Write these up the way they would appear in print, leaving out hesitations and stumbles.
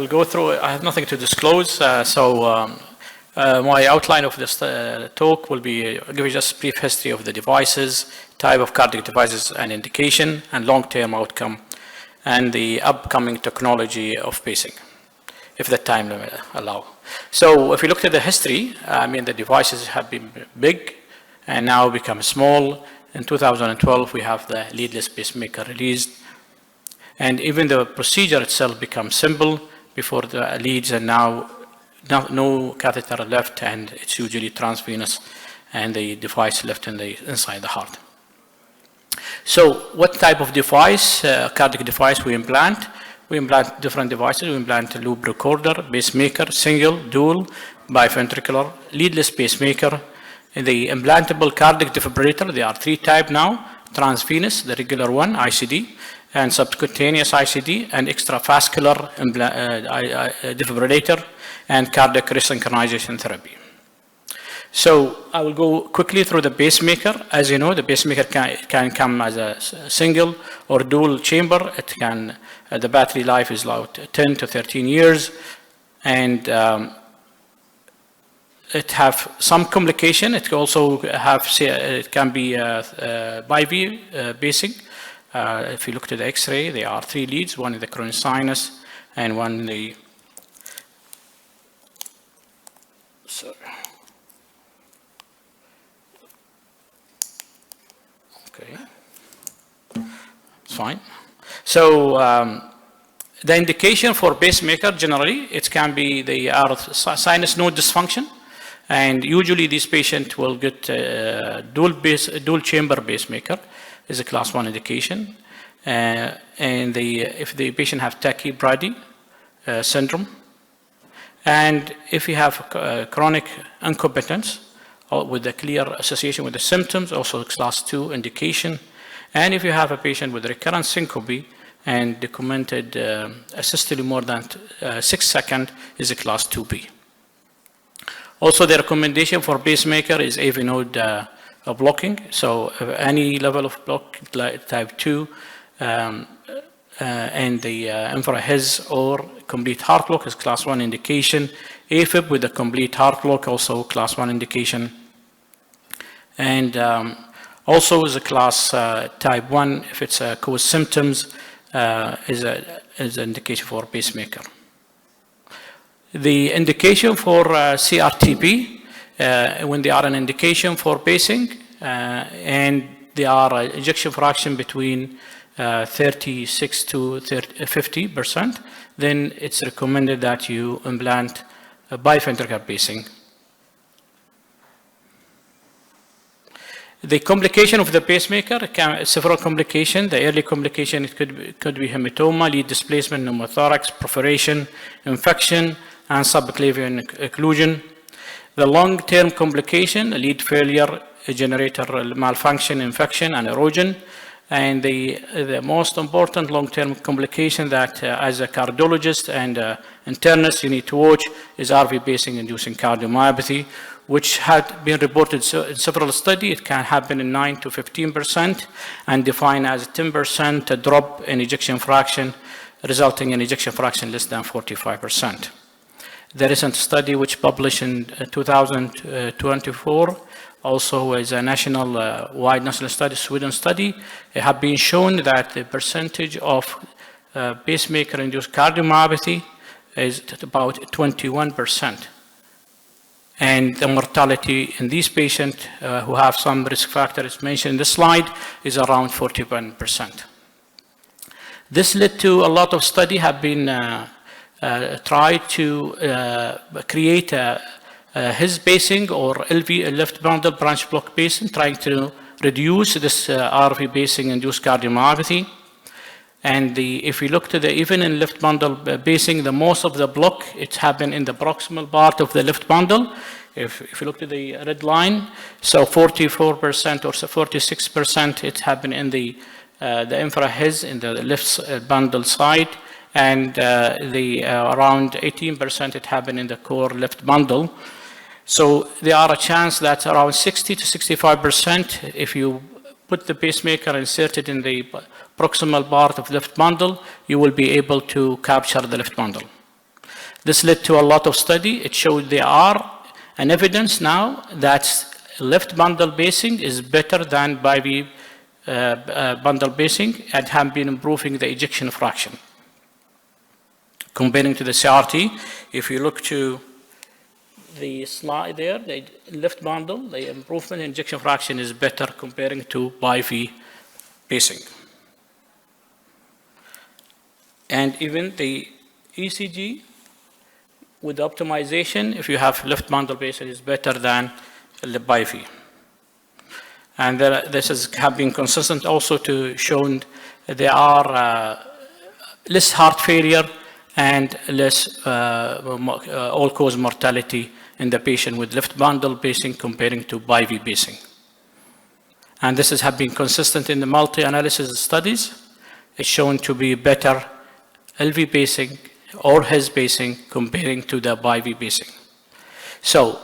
will go through. I have nothing to disclose, my outline of this talk will be give you just a brief history of the devices, type of cardiac devices and indication, and long-term outcome, and the upcoming technology of pacing, if the time limit allow. So if you look at the history, I mean, the devices have been big and now become small. In 2012, we have the leadless pacemaker released. And even the procedure itself becomes simple. Before the leads, and now no catheter left, and it's usually transvenous, and the device left inside the heart. So what type of device, cardiac device we implant? We implant different devices. We implant a loop recorder, pacemaker, single, dual, biventricular, leadless pacemaker. In the implantable cardiac defibrillator, there are 3 types now: transvenous, the regular one, ICD, and subcutaneous ICD, and extravascular defibrillator, and cardiac resynchronization therapy. So I will go quickly through the pacemaker. As you know, the pacemaker can come as a single or dual chamber. It can, the battery life is about 10 to 13 years, and it have some complication. It can also have, it can be bi-V pacing. If you look at the X-ray, there are 3 leads, one in the coronary sinus and one in the, sorry. Okay, it's fine. So the indication for pacemaker generally, it can be the sinus node dysfunction, and usually this patient will get dual chamber pacemaker is a class 1 indication, and if the patient have tachybrady syndrome, and if you have chronic incompetence with a clear association with the symptoms, also class 2 indication, and if you have a patient with recurrent syncope and documented systole more than 6 seconds, is a class 2B. Also, the recommendation for pacemaker is AV node blocking. So any level of block, type 2, and the infra-His or complete heart block is class 1 indication. AFib with a complete heart block, also class 1 indication. And also is a class type 1, if it's cause symptoms, is an indication for pacemaker. The indication for CRTP, when they are an indication for pacing, and they are ejection fraction between 36 to 50%, then it's recommended that you implant a biventricular pacing. The complication of the pacemaker, several complications. The early complication, it could be hematoma, lead displacement, pneumothorax, perforation, infection, and subclavian occlusion. The long-term complication, lead failure, generator malfunction, infection, and erosion. And the most important long-term complication that as a cardiologist and internist you need to watch is RV pacing inducing cardiomyopathy, which had been reported in several studies. It can happen in 9 to 15% and defined as a 10% drop in ejection fraction, resulting in ejection fraction less than 45%. The recent study which published in 2024 also is a national wide national study, Sweden study. It have been shown that the percentage of pacemaker-induced cardiomyopathy is at about 21%. And the mortality in these patients who have some risk factors mentioned in this slide is around 41%. This led to a lot of study have been tried to create His pacing or LV, left bundle branch block pacing, trying to reduce this RV pacing induced cardiomyopathy. And if we look to the, even in left bundle pacing, the most of the block, it's happened in the proximal part of the left bundle. If you look to the red line, so 44% or so 46%, it happened in the infra-His in the left bundle side, and around 18% it happened in the core left bundle. So there are a chance that around 60 to 65%, if you put the pacemaker inserted in the proximal part of left bundle, you will be able to capture the left bundle. This led to a lot of study. It showed there are an evidence now that left bundle basing is better than biweave bundle basing and have been improving the ejection fraction. Comparing to the CRT, if you look to the slide there, the left bundle, the improvement in ejection fraction is better comparing to biweave basing. And even the ECG with optimization, if you have left bundle basing, is better than the biweave. And this has been consistent also to shown there are less heart failure and less all-cause mortality in the patient with left bundle basing comparing to biweave basing. And this has been consistent in the multi-analysis studies. It's shown to be better LV basing or HIS basing comparing to the biweave basing. So,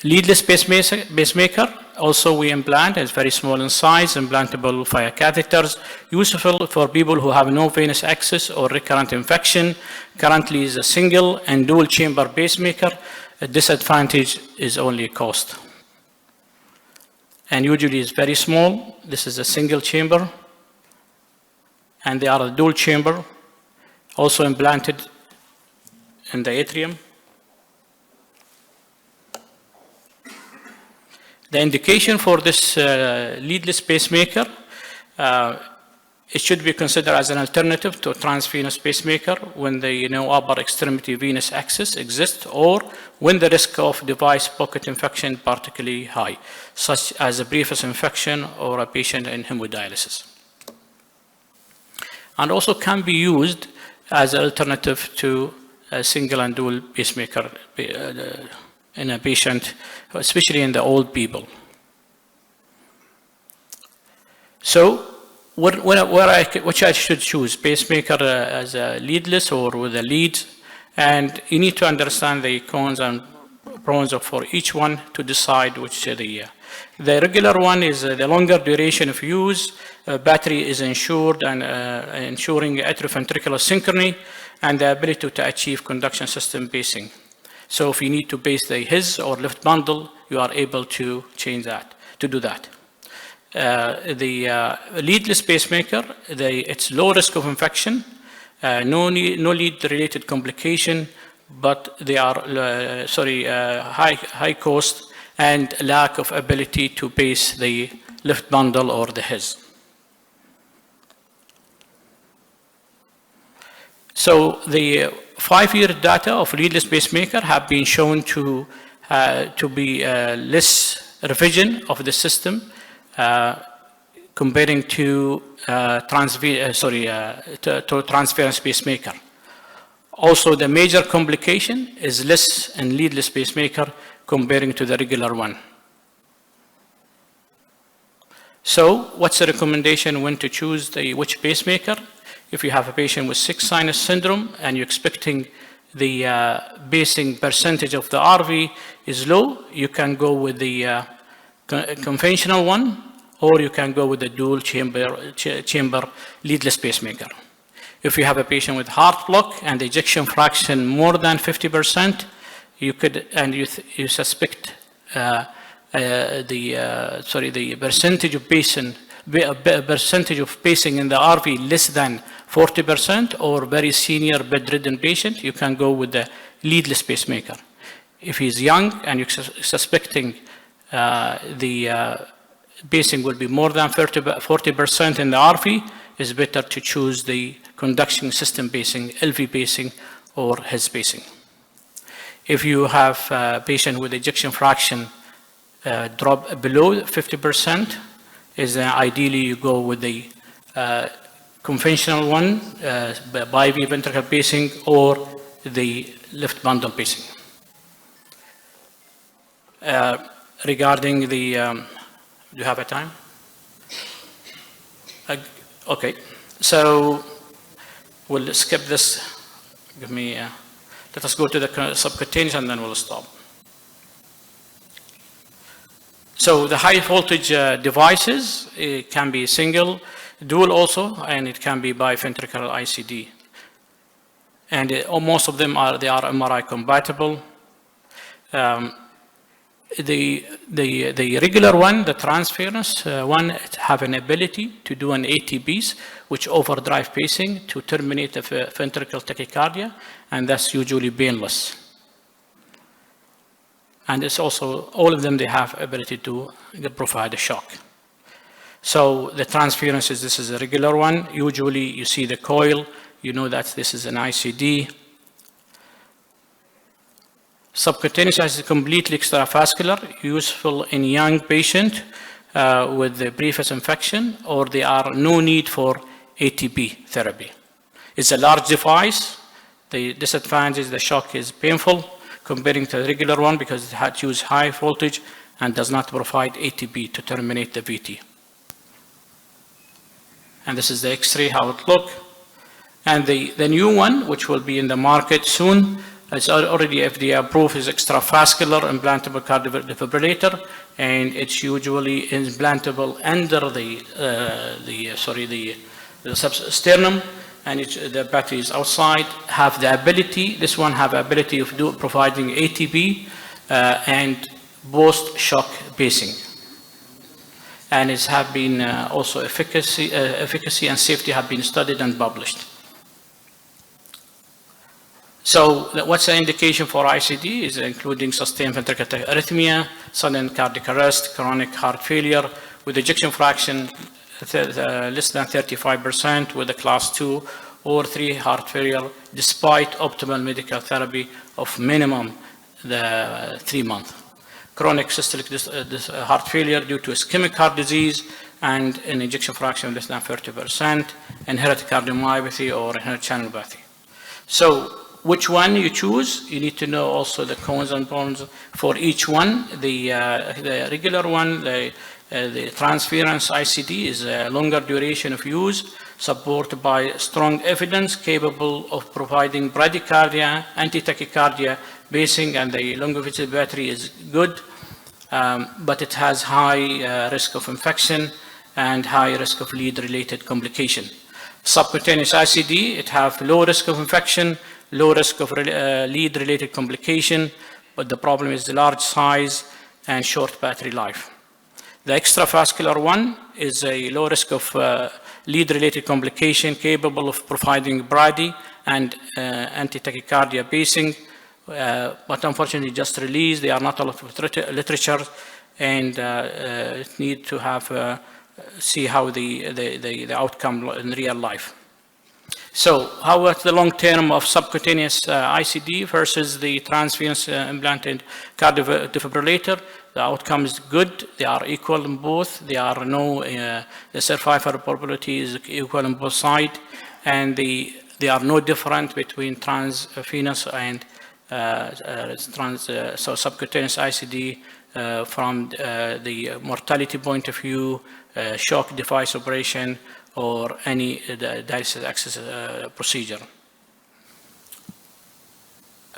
leadless pacemaker, also we implant, it's very small in size, implantable via catheters, useful for people who have no venous access or recurrent infection. Currently is a single and dual chamber pacemaker. A disadvantage is only cost. And usually it's very small. This is a single chamber. And they are a dual chamber, also implanted in the atrium. The indication for this leadless pacemaker, it should be considered as an alternative to a transvenous pacemaker when the upper extremity venous access exists or when the risk of device pocket infection particularly high, such as a previous infection or a patient in hemodialysis. And also can be used as an alternative to a single and dual pacemaker in a patient, especially in the old people. So, which I should choose, pacemaker as a leadless or with a lead, and you need to understand the cons and pros for each one to decide which the regular one is the longer duration of use, battery is ensured and ensuring atrioventricular synchrony and the ability to achieve conduction system pacing. So if you need to base the HIS or left bundle, you are able to change that, to do that. The leadless pacemaker, it's low risk of infection, no lead-related complication, but they are high cost and lack of ability to base the left bundle or the HIS. So the 5-year data of leadless pacemaker have been shown to be less revision of the system comparing to transference pacemaker. Also, the major complication is less in leadless pacemaker comparing to the regular one. So, what's the recommendation when to choose which pacemaker? If you have a patient with 6 sinus syndrome and you're expecting the basing percentage of the RV is low, you can go with the conventional one, or you can go with the dual chamber leadless pacemaker. If you have a patient with heart block and the ejection fraction more than 50%, you could, and you suspect the percentage of pacing in the RV less than 40% or very senior bedridden patient, you can go with the leadless pacemaker. If he's young and you're suspecting the pacing will be more than 40% in the RV, it's better to choose the conduction system pacing, LV pacing, or HIS pacing. If you have a patient with ejection fraction drop below 50%, ideally you go with the conventional one, biweave ventricular pacing, or the left bundle pacing. Regarding the, do you have a time? Okay, so we'll skip this. Give me, let us go to the subcutaneous and then we'll stop. So the high voltage devices, it can be single, dual also, and it can be biventricular ICD. and most of them are MRI compatible. The regular one, the transference one, have an ability to do an ATPs, which overdrive pacing to terminate the ventricular tachycardia, and that's usually painless. And it's also, all of them, they have ability to provide a shock. So the transferences, this is a regular one. Usually you see the coil, you know that this is an ICD. Subcutaneous is completely extravascular, useful in young patient with the previous infection, or there are no need for ATP therapy. It's a large device. The disadvantage is the shock is painful comparing to the regular one because it had to use high voltage and does not provide ATP to terminate the VT. And this is the X-ray, how it look. And the new one, which will be in the market soon, it's already FDA approved, is extravascular implantable cardiac defibrillator, and it's usually implantable under the sternum, and the battery is outside. Have the ability, this one have the ability of providing ATP and post-shock pacing. And it's have been also efficacy and safety have been studied and published. So what's the indication for ICD is including sustained ventricular arrhythmia, sudden cardiac arrest, chronic heart failure with ejection fraction less than 35% with a class 2 or 3 heart failure despite optimal medical therapy of minimum the 3 months. Chronic systolic heart failure due to ischemic heart disease and an ejection fraction less than 30%, inherited cardiomyopathy or inherited channelopathy. So which one you choose, you need to know also the cons and pros for each one. The regular one, the transference ICD is a longer duration of use, supported by strong evidence capable of providing bradycardia, anti-tachycardia, pacing, and the longevity battery is good, but it has high risk of infection and high risk of lead-related complication. Subcutaneous ICD, it have low risk of infection, low risk of lead-related complication, but the problem is the large size and short battery life. The extravascular one is a low risk of lead-related complication capable of providing brady and anti-tachycardia pacing, but unfortunately just released. They are not a lot of literature, and need to have see how the outcome in real life. So how about the long term of subcutaneous ICD versus the transvenous implanted cardiac defibrillator? The outcome is good. They are equal in both. There are no, the survival probability is equal on both sides, and they are no different between transvenous and so subcutaneous ICD from the mortality point of view, shock device operation, or any dialysis access procedure.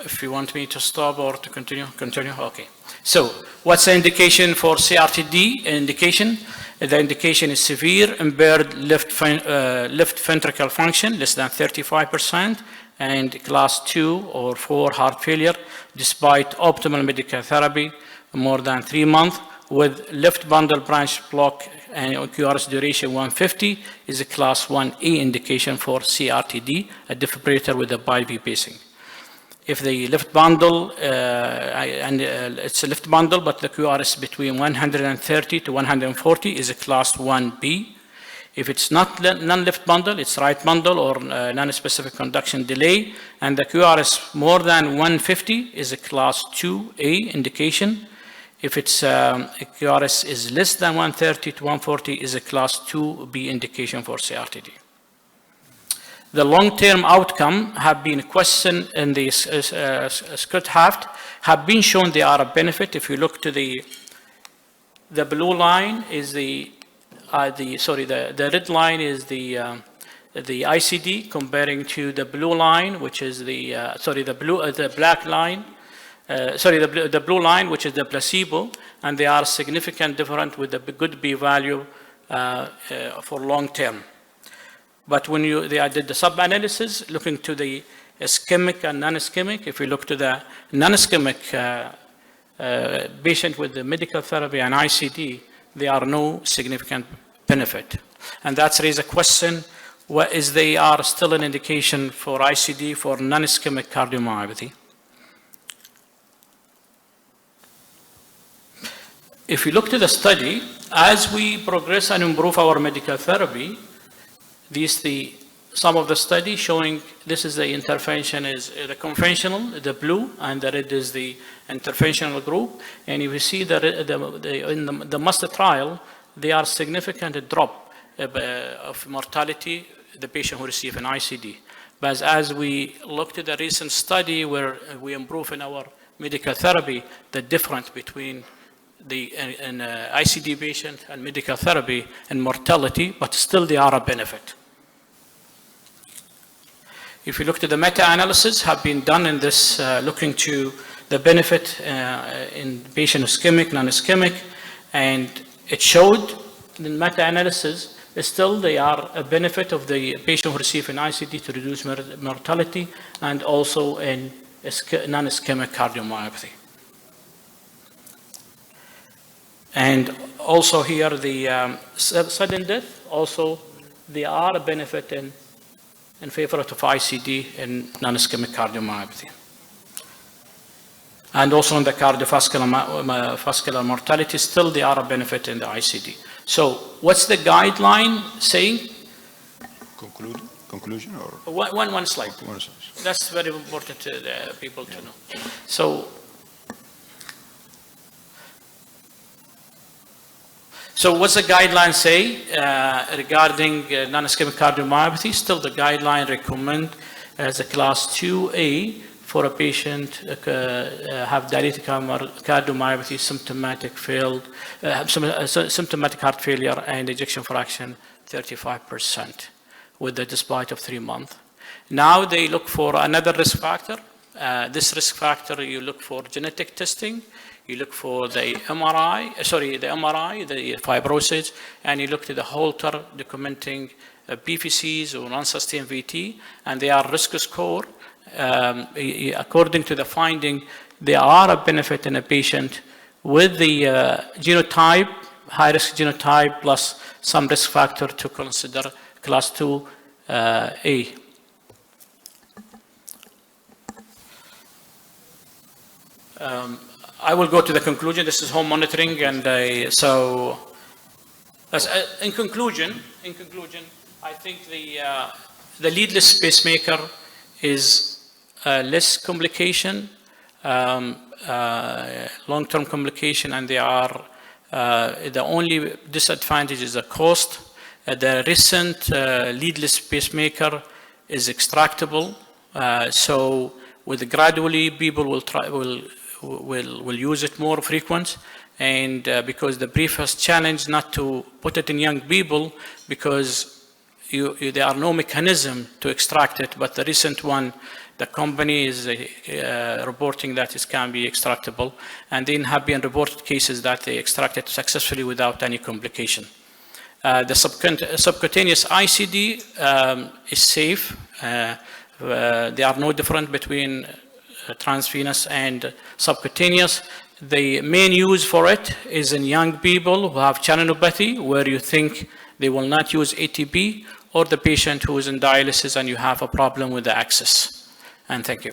If you want me to stop or to continue? Continue, okay. So what's the indication for CRTD indication? The indication is severe impaired left ventricle function, less than 35%, and class 2 or 4 heart failure, despite optimal medical therapy, more than 3 months, with left bundle branch block and QRS duration 150 is a class 1A indication for CRTD, a defibrillator with a bi-V pacing. If the left bundle, it's a left bundle, but the QRS between 130 to 140 is a class 1B. If it's not non-left bundle, it's right bundle or non-specific conduction delay, and the QRS more than 150 is a class 2A indication. If it's QRS is less than 130 to 140 is a class 2B indication for CRTD. The long-term outcome have been questioned in the Scott-Haft, have been shown they are a benefit. If you look to the blue line is the red line is the ICD comparing to the blue line, which is the black line. The blue line, which is the placebo, and they are significant different with the good p-value for long term. But when they did the sub-analysis, looking to the ischemic and non-ischemic. If we look to the non-ischemic patient with the medical therapy and ICD, there are no significant benefit. And that's raised a question, what is they are still an indication for ICD for non-ischemic cardiomyopathy? If you look to the study, as we progress and improve our medical therapy, some of the study showing this is the intervention is the conventional, the blue, and the red is the interventional group. And if you see that in the master trial, there are significant drop of mortality, the patient who receive an ICD. But as we looked at the recent study where we improve in our medical therapy, the difference between an ICD patient and medical therapy and mortality, but still they are a benefit. If you look at the meta-analysis have been done in this, looking to the benefit in patient ischemic, non-ischemic, and it showed in meta-analysis still they are a benefit of the patient who receive an ICD to reduce mortality and also in non-ischemic cardiomyopathy. And also here the sudden death, also they are a benefit in favor of ICD in non-ischemic cardiomyopathy. And also in the cardiovascular mortality, still they are a benefit in the ICD. So what's the guideline saying? Conclusion or? One slide. That's very important to the people to know. So what's the guideline say regarding non-ischemic cardiomyopathy? Still the guideline recommend as a class 2A for a patient have dilated cardiomyopathy, symptomatic heart failure and ejection fraction 35% with the despite of 3 months. Now they look for another risk factor. This risk factor, you look for genetic testing, you look for the MRI, the fibrosis, and you look to the Holter documenting PVCs or unsustained VT, and they are risk score. According to the finding, they are a benefit in a patient with the genotype, high-risk genotype, plus some risk factor to consider class 2A. I will go to the conclusion. This is home monitoring, and in conclusion, I think the leadless pacemaker is less complication, long-term complication, and they are the only disadvantage is the cost. The recent leadless pacemaker is extractable, so with gradually people will use it more frequent, and because the briefest challenge not to put it in young people because there are no mechanism to extract it, but the recent one, the company is reporting that it can be extractable, and then have been reported cases that they extracted successfully without any complication. The subcutaneous ICD is safe. They are no different between transvenous and subcutaneous. The main use for it is in young people who have channelopathy, where you think they will not use ATP, or the patient who is in dialysis and you have a problem with the access. And thank you.